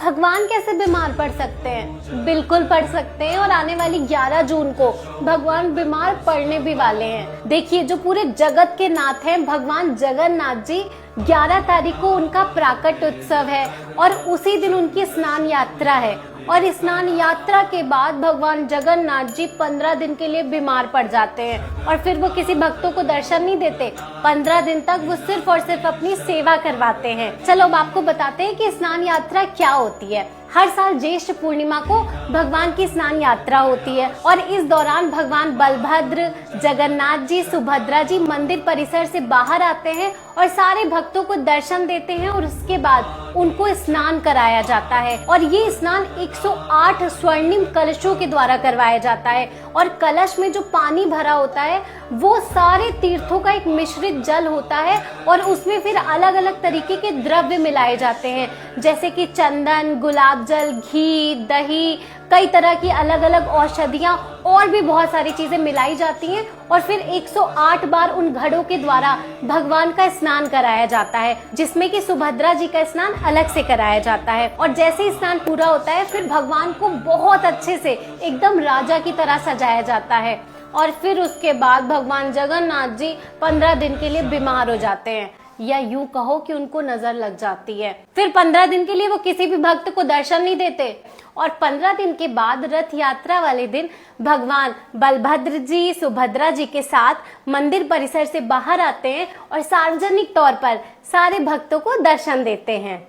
भगवान कैसे बीमार पड़ सकते हैं? बिल्कुल पड़ सकते हैं, और आने वाली 11 जून को भगवान बीमार पड़ने भी वाले हैं। देखिए, जो पूरे जगत के नाथ हैं भगवान जगन्नाथ जी, 11 तारीख को उनका प्राकट उत्सव है और उसी दिन उनकी स्नान यात्रा है। और स्नान यात्रा के बाद भगवान जगन्नाथ जी 15 दिन के लिए बीमार पड़ जाते हैं और फिर वो किसी भक्तों को दर्शन नहीं देते। 15 दिन तक वो सिर्फ और सिर्फ अपनी सेवा करवाते हैं। चलो अब आपको बताते हैं कि स्नान यात्रा क्या होती है। हर साल ज्येष्ठ पूर्णिमा को भगवान की स्नान यात्रा होती है और इस दौरान भगवान बलभद्र, जगन्नाथ जी, सुभद्रा जी मंदिर परिसर से बाहर आते हैं और सारे भक्तों को दर्शन देते हैं और उसके बाद उनको स्नान कराया जाता है। और ये स्नान 108 स्वर्णिम कलशों के द्वारा करवाया जाता है और कलश में जो पानी भरा होता है वो सारे तीर्थों का एक मिश्रित जल होता है और उसमें फिर अलग अलग तरीके के द्रव्य मिलाए जाते हैं, जैसे कि चंदन, गुलाब जल, घी, दही, कई तरह की अलग अलग औषधियां और भी बहुत सारी चीजें मिलाई जाती हैं और फिर 108 बार उन घड़ों के द्वारा भगवान का स्नान कराया जाता है, जिसमें कि सुभद्रा जी का स्नान अलग से कराया जाता है। और जैसे ही स्नान पूरा होता है फिर भगवान को बहुत अच्छे से एकदम राजा की तरह सजाया जाता है और फिर उसके बाद भगवान जगन्नाथ जी 15 दिन के लिए बीमार हो जाते हैं, या यूं कहो कि उनको नजर लग जाती है। फिर 15 दिन के लिए वो किसी भी भक्त को दर्शन नहीं देते और 15 दिन के बाद रथ यात्रा वाले दिन भगवान बलभद्र जी, सुभद्रा जी के साथ मंदिर परिसर से बाहर आते हैं और सार्वजनिक तौर पर सारे भक्तों को दर्शन देते हैं।